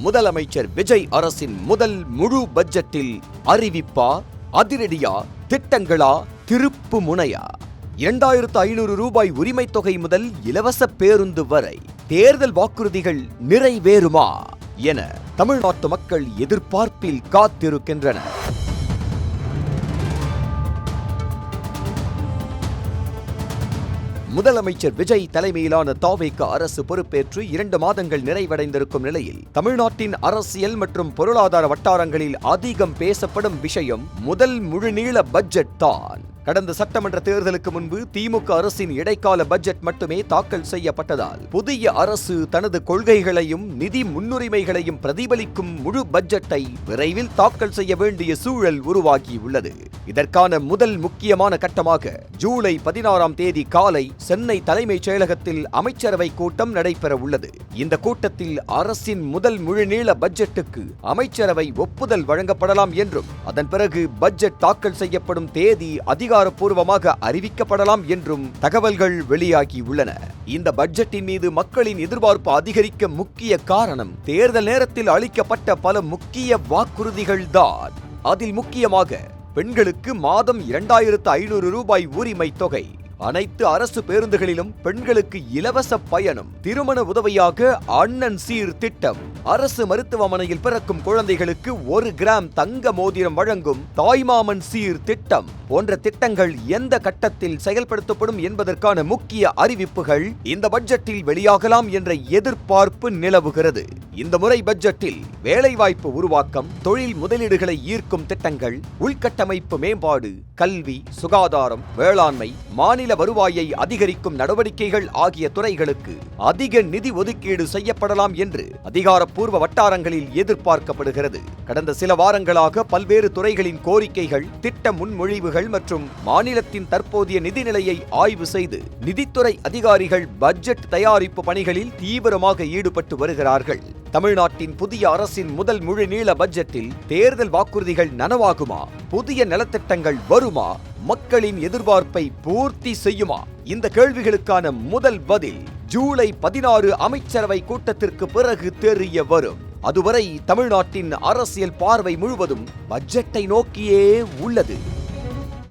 முதலமைச்சர் விஜய் அரசின் முதல் முழு பட்ஜெட்டில் அறிவிப்பா, அதிரடியா, திட்டங்களா, திருப்பு முனையா? 2500 ரூபாய் உரிமை தொகை முதல் இலவச பேருந்து வரை தேர்தல் வாக்குறுதிகள் நிறைவேறுமா என தமிழ்நாட்டு மக்கள் எதிர்பார்ப்பில் காத்திருக்கின்றனர். முதலமைச்சர் விஜய் தலைமையிலான தாவேக அரசு பொறுப்பேற்று 2 மாதங்கள் நிறைவடைந்திருக்கும் நிலையில் தமிழ்நாட்டின் அரசியல் மற்றும் பொருளாதார வட்டாரங்களில் அதிகம் பேசப்படும் விஷயம் முதல் முழுநீள பட்ஜெட் தான். கடந்த சட்டமன்ற தேர்தலுக்கு முன்பு திமுக அரசின் இடைக்கால பட்ஜெட் மட்டுமே தாக்கல் செய்யப்பட்டதால் புதிய அரசு தனது கொள்கைகளையும் நிதி முன்னுரிமைகளையும் பிரதிபலிக்கும் முழு பட்ஜெட்டை விரைவில் தாக்கல் செய்ய வேண்டிய சூழல் உருவாகியுள்ளது. இதற்கான முதல் முக்கியமான கட்டமாக ஜூலை 16ஆம் தேதி காலை சென்னை தலைமைச் செயலகத்தில் அமைச்சரவை கூட்டம் நடைபெற உள்ளது. இந்த கூட்டத்தில் அரசின் முதல் முழுநீள பட்ஜெட்டுக்கு அமைச்சரவை ஒப்புதல் வழங்கப்படலாம் என்றும் அதன் பிறகு பட்ஜெட் தாக்கல் செய்யப்படும் தேதி அதிகாரப்பூர்வமாக அறிவிக்கப்படலாம் என்றும் தகவல்கள் வெளியாகியுள்ளன. இந்த பட்ஜெட்டின் மீது மக்களின் எதிர்பார்ப்பு அதிகரிக்க முக்கிய காரணம் தேர்தல் நேரத்தில் அளிக்கப்பட்ட பல முக்கிய வாக்குறுதிகள் தான். அதில் முக்கியமாக பெண்களுக்கு மாதம் 2500 ரூபாய் உரிமை தொகை, அனைத்து அரசு பேருந்துகளிலும் பெண்களுக்கு இலவச பயணம், திருமண உதவியாக அண்ணன் சீர் திட்டம், அரசு மருத்துவமனையில் பிறக்கும் குழந்தைகளுக்கு 1 கிராம் தங்க மோதிரம் வழங்கும் தாய்மாமன் சீர் திட்டம் போன்ற திட்டங்கள் எந்த கட்டத்தில் செயல்படுத்தப்படும் என்பதற்கான முக்கிய அறிவிப்புகள் இந்த பட்ஜெட்டில் வெளியாகலாம் என்ற எதிர்பார்ப்பு நிலவுகிறது. இந்த முறை பட்ஜெட்டில் வேலைவாய்ப்பு உருவாக்கம், தொழில் முதலீடுகளை ஈர்க்கும் திட்டங்கள், உள்கட்டமைப்பு மேம்பாடு, கல்வி, சுகாதாரம், வேளாண்மை, மாநில வருவாயை அதிகரிக்கும் நடவடிக்கைகள் ஆகிய துறைகளுக்கு அதிக நிதி ஒதுக்கீடு செய்யப்படலாம் என்று அதிகாரப்பூர்வ வட்டாரங்களில் எதிர்பார்க்கப்படுகிறது. கடந்த சில வாரங்களாக பல்வேறு துறைகளின் கோரிக்கைகள், திட்ட முன்மொழிவுகள் மற்றும் மாநிலத்தின் தற்போதைய நிதிநிலையை ஆய்வு செய்து நிதித்துறை அதிகாரிகள் பட்ஜெட் தயாரிப்பு பணிகளில் தீவிரமாக ஈடுபட்டு வருகிறார்கள். தமிழ்நாட்டின் புதிய அரசின் முதல் முழுநீள பட்ஜெட்டில் தேர்தல் வாக்குறுதிகள் நனவாகுமா? புதிய நலத்திட்டங்கள் வருமா? மக்களின் எதிர்பார்ப்பை பூர்த்தி செய்யுமா? இந்த கேள்விகளுக்கான முதல் பதில் ஜூலை 16 அமைச்சரவை கூட்டத்திற்கு பிறகு தெரிய வரும். அதுவரை தமிழ்நாட்டின் அரசியல் பார்வை முழுவதும் பட்ஜெட்டை நோக்கியே உள்ளது.